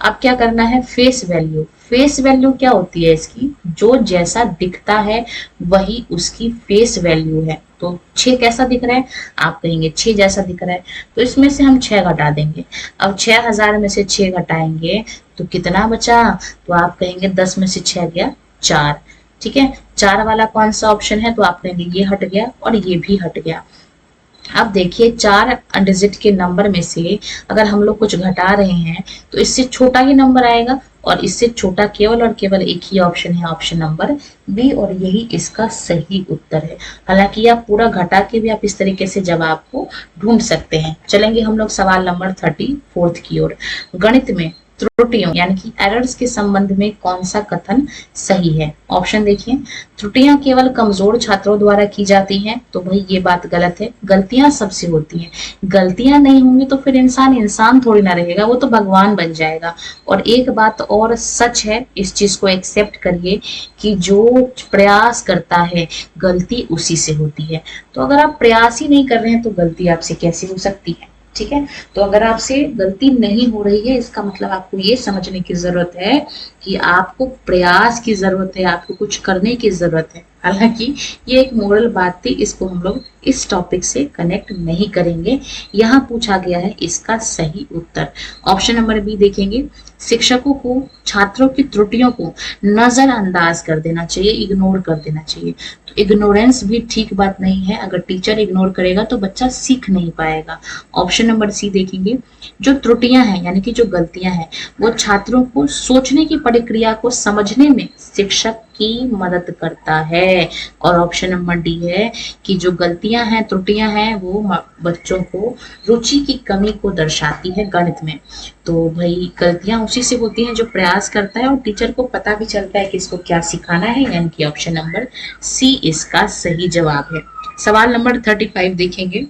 अब क्या करना है, फेस वैल्यू। फेस वैल्यू क्या होती है इसकी? जो जैसा दिखता है वही उसकी फेस वैल्यू है। तो 6 कैसा दिख रहा है? आप कहेंगे 6 जैसा दिख रहा है, तो इसमें से हम 6 घटा देंगे। अब 6000 में से 6 घटाएंगे तो कितना बचा? तो आप कहेंगे 10 में से 6 गया 4। ठीक है, 4 वाला कौन सा ऑप्शन है? तो आप कहेंगे ये हट गया और ये भी हट गया। अब देखिए 4 डिजिट के नंबर में से अगर हम लोग कुछ घटा रहे हैं तो इससे छोटा ही नंबर आएगा, और इससे छोटा केवल और केवल एक ही ऑप्शन है, ऑप्शन नंबर बी, और यही इसका सही उत्तर है। हालांकि आप पूरा घटा के भी आप इस तरीके से जवाब को ढूंढ सकते हैं। चलेंगे हम लोग सवाल नंबर 34 की ओर। गणित में त्रुटियों यानी कि एरर्स के संबंध में कौन सा कथन सही है? ऑप्शन देखिए, त्रुटियां केवल कमजोर छात्रों द्वारा की जाती हैं, तो भाई ये बात गलत है। गलतियां सबसे होती हैं, गलतियां नहीं होंगी तो फिर इंसान इंसान थोड़ी ना रहेगा, वो तो भगवान बन जाएगा। और एक बात और सच है, इस चीज को एक्सेप्ट करिए कि जो प्रयास करता है गलती उसी से होती है। तो अगर आप प्रयास ही नहीं कर रहे हैं तो गलती आपसे कैसे हो सकती है? ठीक है, तो अगर आपसे गलती नहीं हो रही है इसका मतलब आपको ये समझने की जरूरत है कि आपको प्रयास की जरूरत है, आपको कुछ करने की जरूरत है। हालांकि ये एक मोरल बात थी, इसको हम लोग इस टॉपिक से कनेक्ट नहीं करेंगे। यहाँ पूछा गया है इसका सही उत्तर ऑप्शन नंबर बी देखेंगे। शिक्षकों को छात्रों की त्रुटियों को नजरअंदाज कर देना चाहिए, इग्नोर कर देना चाहिए। तो इग्नोरेंस भी ठीक बात नहीं है, अगर टीचर इग्नोर करेगा तो बच्चा सीख नहीं पाएगा। ऑप्शन नंबर सी देखेंगे, जो त्रुटियां हैं यानी कि जो गलतियां हैं वो छात्रों को सोचने की प्रक्रिया को समझने में शिक्षक की मदद करता है। और ऑप्शन नंबर डी है कि जो गलतियां हैं, त्रुटियां हैं, वो बच्चों को रुचि की कमी को दर्शाती है गणित में। तो भाई गलतियां उसी से होती हैं जो प्रयास करता है, और टीचर को पता भी चलता है कि इसको क्या सिखाना है, यानी कि ऑप्शन नंबर सी इसका सही जवाब है। सवाल नंबर 35 देखेंगे।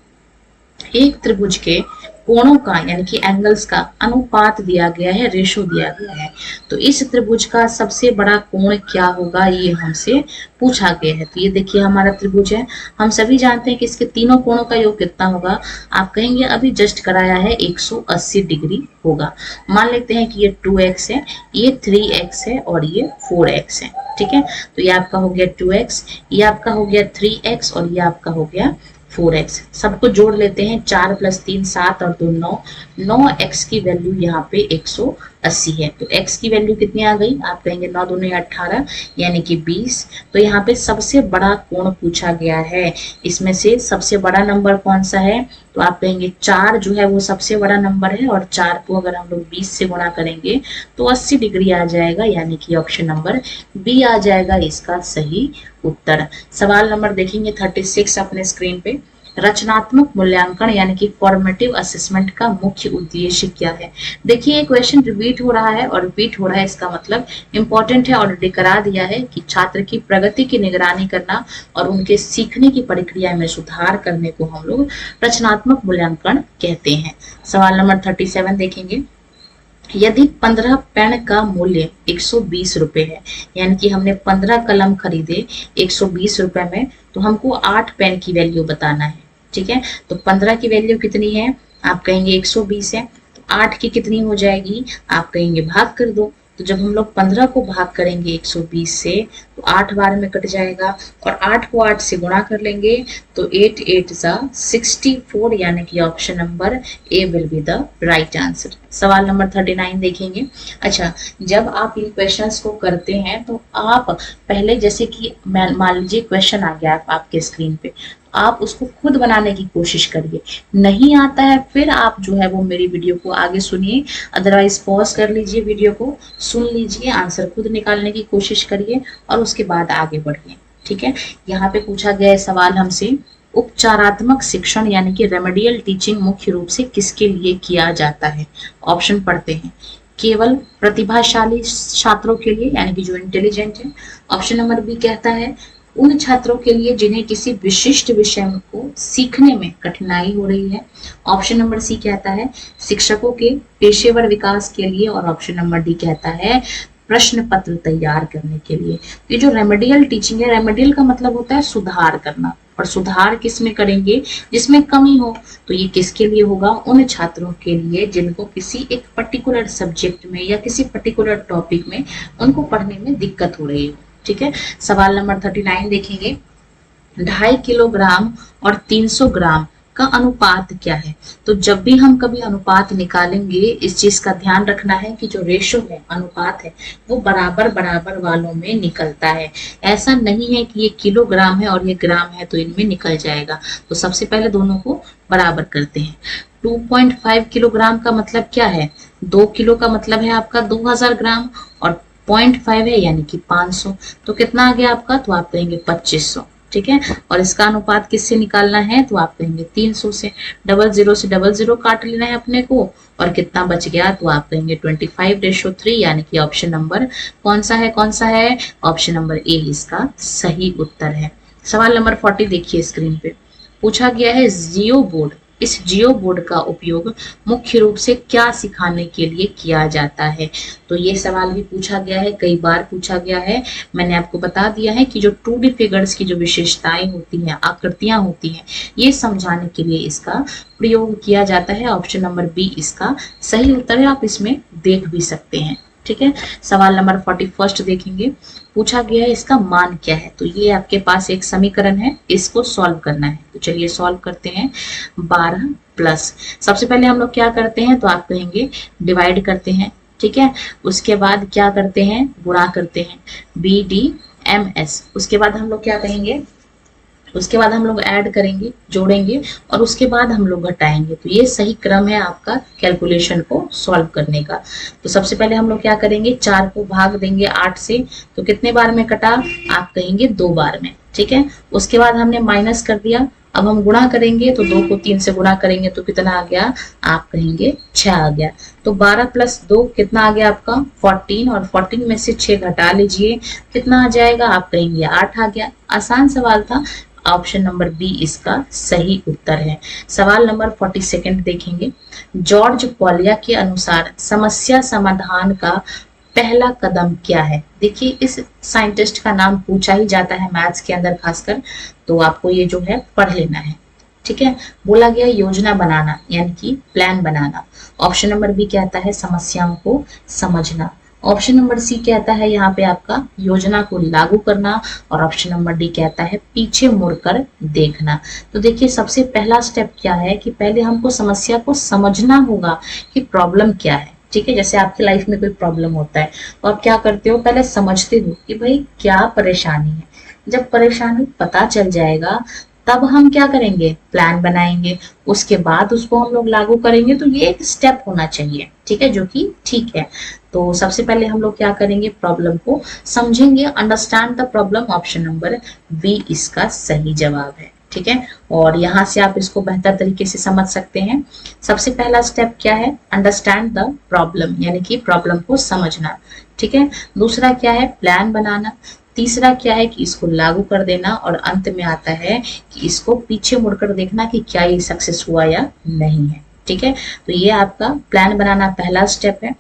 एक त्रिभुज के कोणों का यानी कि एंगल्स का अनुपात दिया गया है, रेशो दिया गया है। तो इस त्रिभुज का सबसे बड़ा कोण क्या होगा, ये हमसे पूछा गया है। तो ये देखिए हमारा त्रिभुज है, हम सभी जानते हैं कि इसके तीनों कोणों का योग कितना होगा। आप कहेंगे अभी जस्ट कराया है 180 डिग्री होगा। मान लेते हैं कि ये 2x है, ये 3x है और ये 4x है। ठीक है, तो ये आपका हो गया 2x, ये आपका हो गया 3x और ये आपका हो गया 4x। सबको जोड़ लेते हैं, 4 + 3 7 और 2 9, 9x की वैल्यू यहाँ पे 180 है। तो x की वैल्यू कितनी आ गई, आप कहेंगे 9 दूनी 18 यानी कि 20। तो यहाँ पे सबसे बड़ा कोण पूछा गया है, इसमें से सबसे बड़ा नंबर कौन सा है, तो आप कहेंगे 4 जो है वो सबसे बड़ा नंबर है, और 4 को अगर हम लोग 20 से गुणा करेंगे तो 80 डिग्री आ जाएगा, यानी कि ऑप्शन नंबर बी आ जाएगा इसका सही उत्तर। सवाल नंबर देखेंगे 36 अपने स्क्रीन पे। रचनात्मक मूल्यांकन यानी कि फॉर्मेटिव असेसमेंट का मुख्य उद्देश्य क्या है। देखिए क्वेश्चन रिपीट हो रहा है, और रिपीट हो रहा है इसका मतलब इंपॉर्टेंट है, ऑलरेडी करा दिया है कि छात्र की प्रगति की निगरानी करना और उनके सीखने की प्रक्रिया में सुधार करने को हम लोग रचनात्मक मूल्यांकन कहते हैं। सवाल नंबर 37 देखेंगे। यदि 15 पेन का मूल्य 120 रुपए है, यानी कि हमने 15 कलम खरीदे 120 रुपए में, तो हमको 8 पेन की वैल्यू बताना है। ठीक है, तो 15 की वैल्यू कितनी है, आप कहेंगे 120 है, तो 8 की कितनी हो जाएगी, आप कहेंगे भाग कर दो। तो जब हम लोग 15 को भाग करेंगे 120 से, तो 8 बार में कट जाएगा, और 8 को 8 से गुणा कर लेंगे तो 8 8 64, यानी कि option number A will be the right answer. सवाल नंबर 39 देखेंगे। अच्छा, जब आप इन क्वेश्चंस को करते हैं तो आप पहले, जैसे कि मान लीजिए क्वेश्चन आ गया आपके स्क्रीन पे, आप उसको खुद बनाने की कोशिश करिए। नहीं आता है फिर आप जो है वो मेरी वीडियो को आगे सुनिए, अदरवाइज पॉज कर लीजिए, वीडियो को सुन लीजिए, आंसर खुद निकालने की कोशिश करिए और उसके बाद आगे बढ़िए। ठीक है, यहाँ पे पूछा गया है सवाल हमसे, उपचारात्मक शिक्षण यानी कि रेमेडियल टीचिंग मुख्य रूप से किसके लिए किया जाता है। ऑप्शन पढ़ते हैं। केवल प्रतिभाशाली छात्रों के लिए, यानी कि जो इंटेलिजेंट है। ऑप्शन नंबर बी कहता है उन छात्रों के लिए जिन्हें किसी विशिष्ट विषय को सीखने में कठिनाई हो रही है। ऑप्शन नंबर सी कहता है शिक्षकों के पेशेवर विकास के लिए, और ऑप्शन नंबर डी कहता है प्रश्न पत्र तैयार करने के लिए। ये जो रेमेडियल टीचिंग है, रेमेडियल का मतलब होता है सुधार करना, और सुधार किस में करेंगे, जिसमें कमी हो। तो ये किसके लिए होगा, उन छात्रों के लिए जिनको किसी एक पर्टिकुलर सब्जेक्ट में या किसी पर्टिकुलर टॉपिक में उनको पढ़ने में दिक्कत हो रही हो। ठीक है, सवाल नंबर 39 देखेंगे। 2.5 किलोग्राम और 300 ग्राम का अनुपात क्या है। तो जब भी हम कभी अनुपात निकालेंगे, इस चीज का ध्यान रखना है कि जो रेशो है, अनुपात है, वो बराबर बराबर वालों में निकलता है। ऐसा नहीं है कि ये किलोग्राम है और ये ग्राम है तो इनमें निकल जाएगा। तो सबसे पहले दोनों को बराबर करते हैं। 2.5 किलोग्राम का मतलब क्या है, 2 किलो का मतलब है आपका 2000 ग्राम, और 0.5 है यानी कि 500। तो कितना आ गया आपका, तो आप कहेंगे 2500। ठीक है, और इसका अनुपात किससे निकालना है, तो आप कहेंगे 300 से। 00 से 00 काट लेना है अपने को, और कितना बच गया, तो आप कहेंगे 25:3, यानी कि ऑप्शन नंबर कौन सा है, ऑप्शन नंबर ए इसका सही उत्तर है। सवाल नंबर 40 देखिए स्क्रीन पे। पूछा गया है जियो बोर्ड, इस जियो बोर्ड का उपयोग मुख्य रूप से क्या सिखाने के लिए किया जाता है। तो ये सवाल भी पूछा गया है, कई बार पूछा गया है। मैंने आपको बता दिया है कि जो 2D फिगर्स की जो विशेषताएं होती हैं, आकृतियां होती हैं, ये समझाने के लिए इसका प्रयोग किया जाता है। ऑप्शन नंबर बी इसका सही उत्तर है, आप इसमें देख भी सकते हैं। ठीक है, सवाल नंबर 41 देखेंगे। पूछा गया है इसका मान क्या है। तो ये आपके पास एक समीकरण है, इसको सॉल्व करना है। तो चलिए सॉल्व करते हैं। 12 प्लस, सबसे पहले हम लोग क्या करते हैं, तो आप कहेंगे डिवाइड करते हैं। ठीक है, उसके बाद क्या करते हैं, गुणा करते हैं, BDMS। उसके बाद हम लोग क्या कहेंगे, उसके बाद हम लोग ऐड करेंगे, जोड़ेंगे, और उसके बाद हम लोग घटाएंगे। तो ये सही क्रम है आपका कैलकुलेशन को सॉल्व करने का। तो सबसे पहले हम लोग क्या करेंगे, 4 को भाग देंगे 8 से, तो कितने बार में कटा, आप कहेंगे 2 बार में। ठीक है, उसके बाद हमने माइनस कर दिया, अब हम गुणा करेंगे, तो 2 को 3 से गुणा करेंगे तो कितना आ गया, आप कहेंगे 6 आ गया। तो 12 प्लस 2 कितना आ गया आपका 14, और 14 में से 6 घटा लीजिए, कितना आ जाएगा, आप कहेंगे 8 आ गया। आसान सवाल था, ऑप्शन नंबर बी इसका सही उत्तर है। सवाल नंबर 42 देखेंगे। जॉर्ज पॉलिया के अनुसार समस्या समाधान का पहला कदम क्या है। देखिए इस साइंटिस्ट का नाम पूछा ही जाता है मैथ्स के अंदर खासकर, तो आपको ये जो है पढ़ लेना है। ठीक है, बोला गया योजना बनाना यानी कि प्लान बनाना। ऑप्शन नंबर बी कहता है समस्याओं को समझना। ऑप्शन नंबर सी कहता है यहाँ पे आपका योजना को लागू करना, और ऑप्शन नंबर डी कहता है पीछे मुड़कर देखना। तो देखिए सबसे पहला स्टेप क्या है कि पहले हमको समस्या को समझना होगा कि प्रॉब्लम क्या है। ठीक है, जैसे आपकी लाइफ में कोई प्रॉब्लम होता है तो आप क्या करते हो, पहले समझते हो कि भाई क्या परेशानी है। जब परेशानी पता चल जाएगा तब हम क्या करेंगे, प्लान बनाएंगे, उसके बाद उसको हम लोग लागू करेंगे। तो ये एक स्टेप होना चाहिए, ठीक है, जो कि ठीक है। तो सबसे पहले हम लोग क्या करेंगे, प्रॉब्लम को समझेंगे, understand the problem. Option number B इसका सही जवाब है। ठीक है, और यहाँ से आप इसको बेहतर तरीके से समझ सकते हैं। सबसे पहला स्टेप क्या है, अंडरस्टैंड द प्रॉब्लम, यानी कि प्रॉब्लम को समझना। ठीक है, दूसरा क्या है, प्लान बनाना। तीसरा क्या है कि इसको लागू कर देना, और अंत में आता है कि इसको पीछे मुड़कर देखना कि क्या ये सक्सेस हुआ या नहीं है। ठीक है, तो ये आपका प्लान बनाना पहला स्टेप है।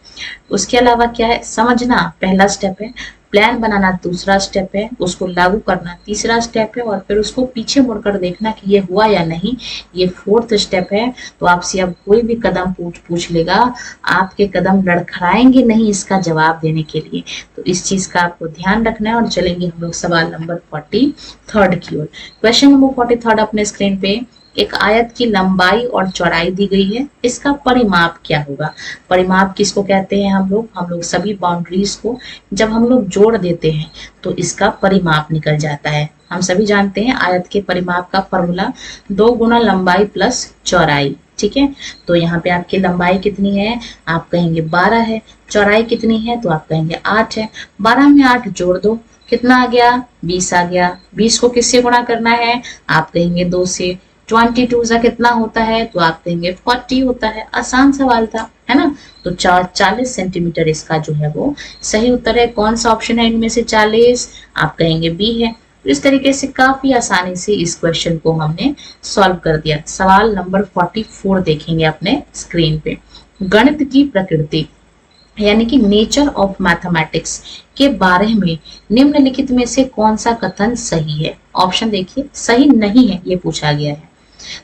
उसके अलावा क्या है, समझना पहला स्टेप है, प्लान बनाना दूसरा स्टेप है, उसको लागू करना तीसरा स्टेप है, और फिर उसको पीछे मुड़कर देखना कि ये हुआ या नहीं, ये फोर्थ स्टेप है। तो आपसे अब कोई भी कदम पूछ लेगा, आपके कदम लड़खड़ाएंगे नहीं इसका जवाब देने के लिए। तो इस चीज का आपको ध्यान रखना है। और चलेंगे हम लोग सवाल नंबर 43 की ओर। क्वेश्चन नंबर 43 अपने स्क्रीन पे, एक आयत की लंबाई और चौड़ाई दी गई है, इसका परिमाप क्या होगा। परिमाप किसको कहते हैं, हम लोग सभी बाउंड्रीज को जब हम लोग जोड़ देते हैं तो इसका परिमाप निकल जाता है। हम सभी जानते हैं आयत के परिमाप का फॉर्मूला 2 गुना लंबाई प्लस चौड़ाई। ठीक है, तो यहाँ पे आपकी लंबाई कितनी है, आप कहेंगे 12 है, चौड़ाई कितनी है तो आप कहेंगे 8 है। 12 में 8 जोड़ दो, कितना आ गया, 20 आ गया। 20 को किससे गुणा करना है, आप कहेंगे 2 से। 22 सा कितना होता है तो आप कहेंगे 40 होता है। आसान सवाल था, है ना। तो 40 सेंटीमीटर इसका जो है वो सही उत्तर है। कौन सा ऑप्शन है इनमें से 40, आप कहेंगे बी है। तो इस तरीके से काफी आसानी से इस क्वेश्चन को हमने सॉल्व कर दिया। सवाल नंबर 44 देखेंगे अपने स्क्रीन पे। गणित की प्रकृति यानी कि नेचर ऑफ मैथमेटिक्स के बारे में निम्नलिखित में से कौन सा कथन सही है। ऑप्शन देखिए, सही नहीं है ये पूछा गया है।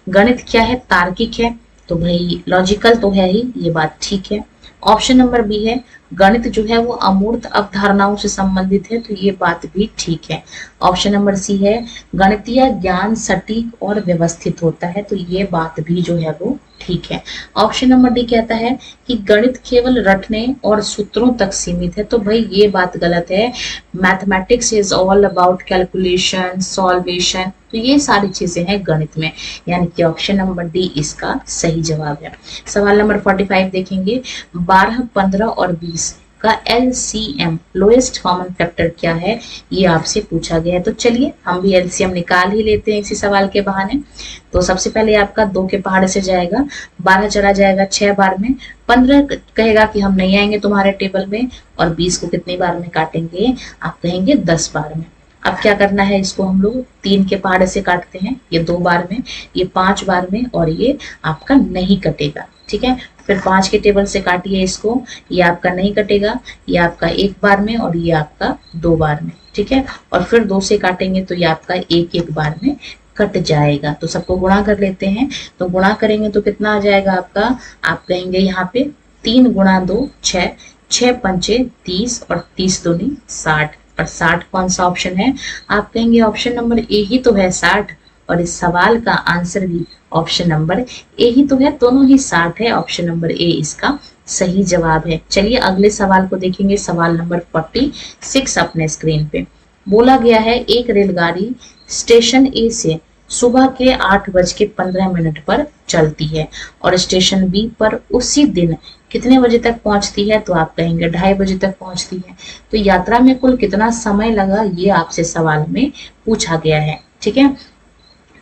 गणित क्या है, तार्किक है, तो भाई लॉजिकल तो है ही, ये बात ठीक है। ऑप्शन नंबर बी है, गणित जो है वो अमूर्त अवधारणाओं से संबंधित है, तो ये बात भी ठीक है। ऑप्शन नंबर सी है, गणितीय ज्ञान सटीक और व्यवस्थित होता है, तो ये बात भी जो है वो ठीक है। ऑप्शन नंबर डी कहता है कि गणित केवल रटने और सूत्रों तक सीमित है, तो भाई ये बात गलत है। Mathematics is all about calculation, solvation, तो ये सारी चीजें हैं गणित में, यानी कि ऑप्शन नंबर डी इसका सही जवाब है। सवाल नंबर 45 देखेंगे। 12, 15 और 20 का LCM लोएस्ट कॉमन फैक्टर क्या है, ये आपसे पूछा गया है। तो चलिए हम भी LCM निकाल ही लेते हैं इसी सवाल के बहाने। तो सबसे पहले आपका 2 के पहाड़े से जाएगा, 12 चला जाएगा 6 बार में, 15 कहेगा कि हम नहीं आएंगे तुम्हारे टेबल में, और 20 को कितनी बार में काटेंगे, आप कहेंगे 10 बार में। अब क्या करना है, इसको हम लोग 3 के पहाड़े से काटते हैं, ये 2 बार में, ये 5 बार में, और ये आपका नहीं कटेगा। ठीक है, फिर 5 के टेबल से काटिए इसको, ये आपका नहीं कटेगा, ये आपका 1 बार में, और ये आपका 2 बार में। ठीक है, और फिर 2 से काटेंगे तो ये आपका 1-1 बार में कट जाएगा। तो सबको गुणा कर लेते हैं, तो गुणा करेंगे तो कितना आ जाएगा आपका, आप कहेंगे यहाँ पे 3 गुणा 2 6, 6 पंचे 30, और 30 दूनी 60, और 60 कौन सा ऑप्शन है, आप कहेंगे ऑप्शन नंबर ए ही तो है 60, और इस सवाल का आंसर भी ऑप्शन नंबर ए ही तो है, दोनों ही 60 है। ऑप्शन नंबर ए इसका सही जवाब है। चलिए अगले सवाल को देखेंगे, सवाल नंबर 46 अपने स्क्रीन पे। बोला गया है एक रेलगाड़ी स्टेशन ए से सुबह के 8:15 पर चलती है, और स्टेशन बी पर उसी दिन कितने बजे तक पहुंचती है, तो आप कहेंगे 2:30 बजे तक पहुंचती है। तो यात्रा में कुल कितना समय लगा, ये आपसे सवाल में पूछा गया है। ठीक है,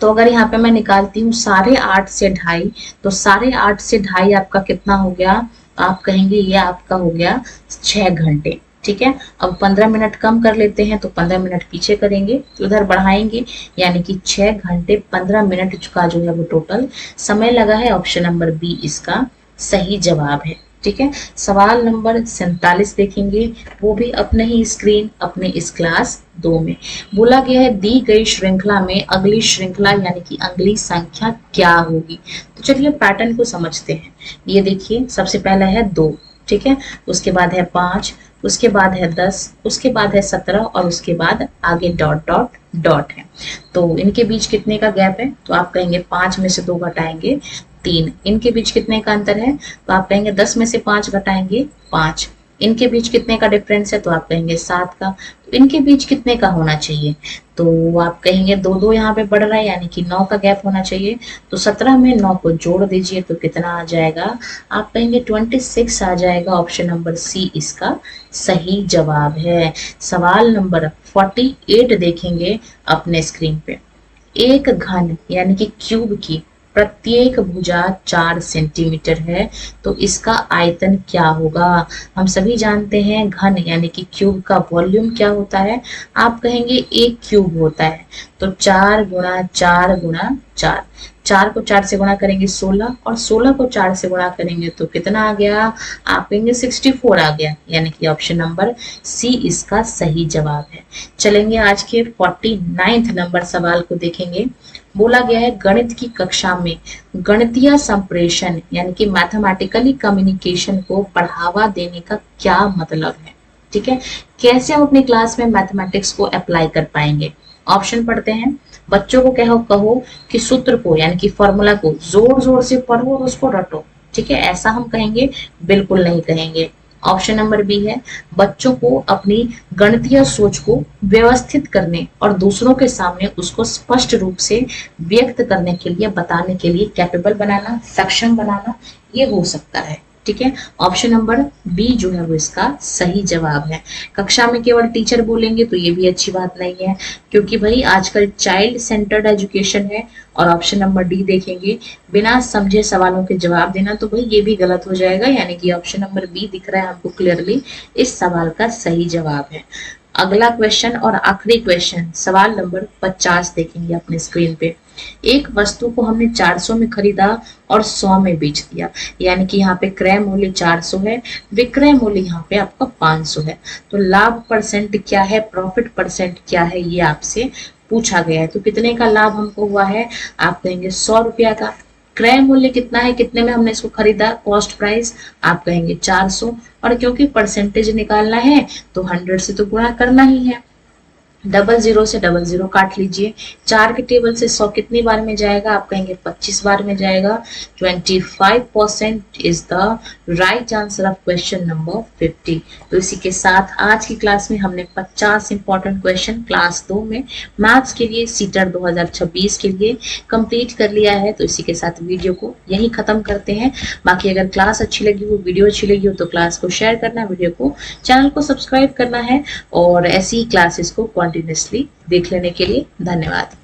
तो अगर यहाँ पे मैं निकालती हूँ 8:30 से 2:30, तो 8:30 से 2:30 आपका कितना हो गया, आप कहेंगे ये आपका हो गया 6 घंटे। ठीक है, अब 15 मिनट कम कर लेते हैं, तो 15 मिनट पीछे करेंगे, तो उधर बढ़ाएंगे, यानी कि 6 घंटे 15 मिनट का जो है वो टोटल समय लगा है। ऑप्शन नंबर बी इसका सही जवाब है। ठीक है, सवाल नंबर 47 देखेंगे, वो भी अपने ही स्क्रीन, अपने इस क्लास 2 में। बोला गया है दी गई श्रृंखला में अगली श्रृंखला यानी कि अगली संख्या क्या होगी। तो चलिए पैटर्न को समझते हैं। ये देखिए सबसे पहला है 2, ठीक है। उसके बाद है 5, उसके बाद है 10, उसके बाद है 17 और उसके बाद आगे डॉट डॉट डॉट है। तो इनके बीच कितने का गैप है? तो आप कहेंगे 5 में से 2 घटाएंगे 3। इनके बीच कितने का अंतर है? तो आप कहेंगे 10 में से 5 घटाएंगे 5। इनके बीच कितने का डिफरेंस है? तो आप कहेंगे 7 का। तो इनके बीच कितने का होना चाहिए? तो आप कहेंगे 2-2 यहाँ पे बढ़ रहा है, यानी कि 9 का गैप होना चाहिए। तो 17 में 9 को जोड़ दीजिए तो कितना आ जाएगा? आप कहेंगे 26 आ जाएगा। ऑप्शन नंबर सी इसका सही जवाब है। सवाल नंबर 48 देखेंगे अपने स्क्रीन पे। एक घन यानी कि क्यूब की प्रत्येक भुजा 4 सेंटीमीटर है, तो इसका आयतन क्या होगा? हम सभी जानते हैं घन यानी कि क्यूब का वॉल्यूम क्या होता है। आप कहेंगे एक क्यूब होता है, तो 4 गुणा 4 गुणा 4, 4 को 4 से गुणा करेंगे 16 और 16 को 4 से गुणा करेंगे तो कितना आ गया? आप कहेंगे 64 आ गया, यानी कि ऑप्शन नंबर सी इसका सही जवाब है। चलेंगे आज के 49 नंबर सवाल को देखेंगे। बोला गया है गणित की कक्षा में गणितीय संप्रेषण यानी कि मैथमेटिकली कम्युनिकेशन को बढ़ावा देने का क्या मतलब है। ठीक है, कैसे हम अपनी क्लास में मैथमेटिक्स को अप्लाई कर पाएंगे। ऑप्शन पढ़ते हैं। बच्चों को कहो कि सूत्र को यानी कि फॉर्मूला को जोर जोर से पढ़ो और उसको रटो। ठीक है, ऐसा हम कहेंगे? बिल्कुल नहीं कहेंगे। ऑप्शन नंबर बी है बच्चों को अपनी गणितीय सोच को व्यवस्थित करने और दूसरों के सामने उसको स्पष्ट रूप से व्यक्त करने के लिए, बताने के लिए कैपेबल बनाना, सक्षम बनाना, ये हो सकता है। ठीक है, ऑप्शन नंबर बी जो है वो इसका सही जवाब है। कक्षा में केवल टीचर बोलेंगे तो ये भी अच्छी बात नहीं है, क्योंकि भाई आजकल चाइल्ड सेंटर्ड एजुकेशन है। और ऑप्शन नंबर डी देखेंगे बिना समझे सवालों के जवाब देना, तो भाई ये भी गलत हो जाएगा, यानी कि ऑप्शन नंबर बी दिख रहा है हमको क्लियरली इस सवाल का सही जवाब है। अगला क्वेश्चन और आखिरी क्वेश्चन सवाल नंबर 50 देखेंगे अपने स्क्रीन पे। एक वस्तु को हमने 400 में खरीदा और 100 में बेच दिया, यानी कि यहाँ पे क्रय मूल्य 400 है, विक्रय मूल्य यहाँ पे आपका 500 है। तो लाभ परसेंट क्या है, प्रॉफिट परसेंट क्या है, ये आपसे पूछा गया है। तो कितने का लाभ हमको हुआ है? आप कहेंगे 100 रुपया का। क्रय मूल्य कितना है, कितने में हमने इसको खरीदा, कॉस्ट प्राइस, आप कहेंगे 400। और क्योंकि परसेंटेज निकालना है तो 100 से तो गुणा करना ही है। 00 से 00 काट लीजिए। 4 के टेबल से 100 कितनी बार में जाएगा? आप कहेंगे 25 बार में जाएगा। 25% is the right answer of question number 50। तो इसी के साथ आज की क्लास में हमने 50 इंपॉर्टेंट क्वेश्चन क्लास 2 में मैथ्स के लिए सीटर 2026 के लिए कंप्लीट कर लिया है। तो इसी के साथ वीडियो को यही खत्म करते हैं। बाकी अगर क्लास अच्छी लगी हो, वीडियो अच्छी लगी हो, तो क्लास को शेयर करना, वीडियो को, चैनल को सब्सक्राइब करना है और ऐसी ही क्लासेस को कंटिन्यूअसली देख लेने के लिए धन्यवाद।